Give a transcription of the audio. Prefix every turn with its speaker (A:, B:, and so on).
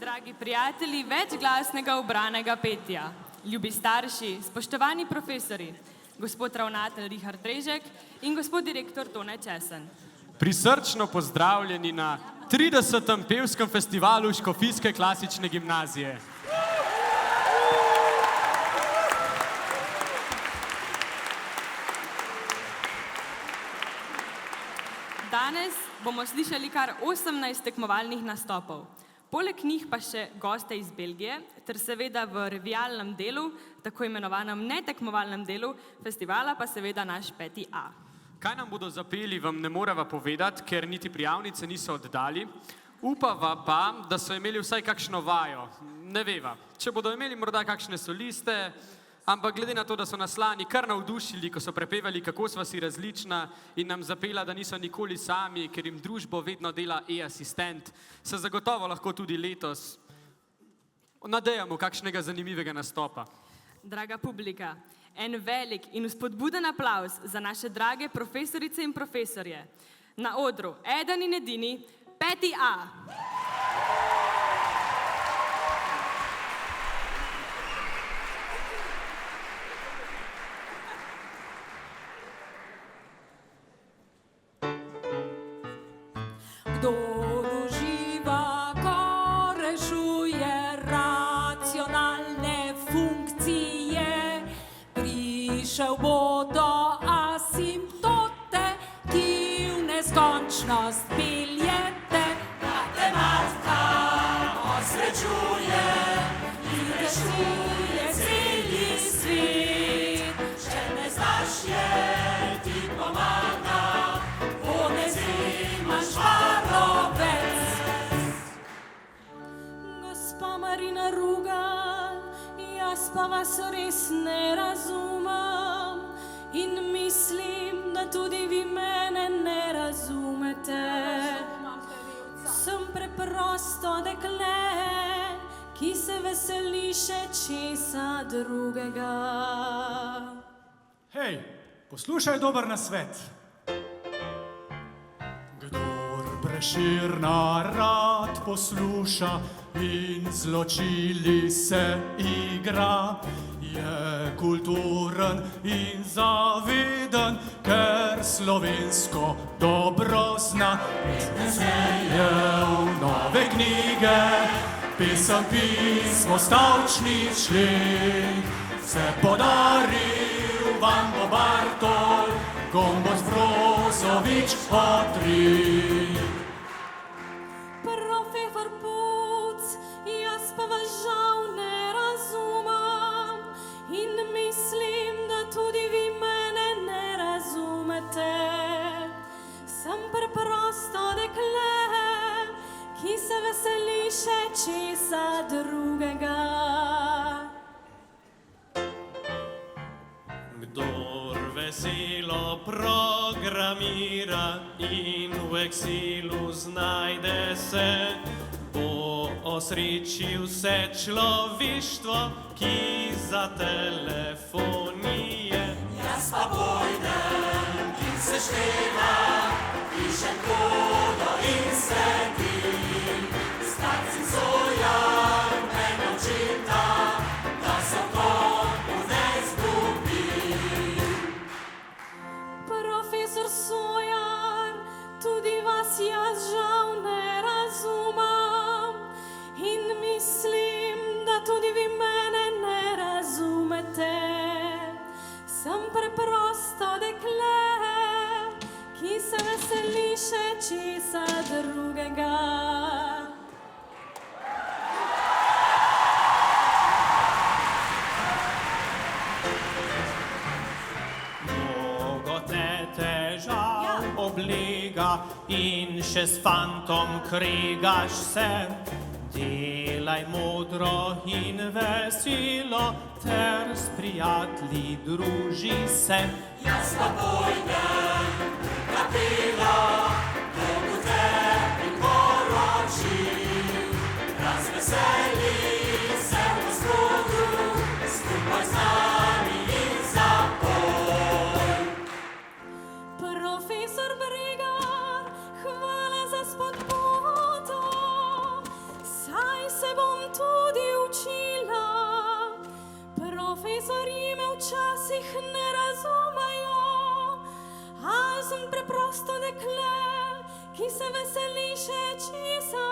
A: Dragi prijatelji večglasnega ubranega petja, ljubi starši, spoštovani profesori, gospod ravnatelj Richard Režek in gospod direktor Tone Česen.
B: Prisrčno pozdravljeni na 30. pevskem festivalu Škofijske klasične gimnazije.
A: Danes bomo slišali kar 18 tekmovalnih nastopov. Poleg njih pa še goste iz Belgije, ter seveda v revijalnem delu, tako imenovanem netekmovalnem delu festivala, pa seveda naš 5A.
B: Kaj nam bodo zapeli, vam ne moreva povedati, ker niti prijavnice niso oddali. Upava pa, da so imeli vsaj kakšno vajo. Ne veva, če bodo imeli morda kakšne soliste, ampak glede na to, da so nas lani kar navdušili, ko so prepevali, kako sva si različna in nam zapela, da niso nikoli sami, ker jim družbo vedno dela e-asistent, se zagotovo lahko tudi letos nadejamo kakšnega zanimivega nastopa.
A: Draga publika, en velik in spodbuden aplavz za naše drage profesorice in profesorje. Na odru eden in edini 5A.
C: Kdor uživa, ko rešuje racionalne funkcije, prišel bo do asimptote, ki v neskončnost peljete. Matematika osrečuje in rešuje celi svet. Če ne znaš je, ti pomaga, Gospa Marina Rugal, jaz pa vas res ne razumem in mislim, da tudi vi mene ne razumete. Sem preprosto dekle, ki se veseli še česa drugega.
D: Hej, poslušaj dober nasvet. Prešerna rad posluša in zločili se igra, je kulturen in zaveden, ker slovensko dobro zna. Je v nove knjige, pisem pismo, stavčni člen, se podaril vam bo Bartol, Gombos Brozovič Patrik.
C: Profesor Puc, jaz pa vas žal ne razumem in mislim, da tudi vi mene ne razumete. Sem preprosto dekle, ki se veseli še česa drugega.
E: Kdor veselo programira in v eksilu znajde se, bo osrečil vse človeštvo, ki za telefonije.
F: Jaz pa pojdem in se števam, pišem kodo in sledim. Starci Zojar mene učita, da so kodu ne izgubim.
C: Profesor Sojar, tudi vas jaz žal ne razumem in mislim, da tudi vi mene ne razumete. Sem preprosto dekle, ki se veseli še česa drugega.
E: Oblega in še s fantom kregaš se, delaj modro in veselo, ter s prijatelji druži se.
F: Jaz pa pojdem kapelo, Bogu tebi poročim, razveseli se v Gospodu, skupaj z nami in zapoj.
C: Profesor Bregar, hvala za spodbudo, saj se bom tudi učila. Profesori me včasih ne razumejo, a sem preprosto dekle, ki se veseli še česa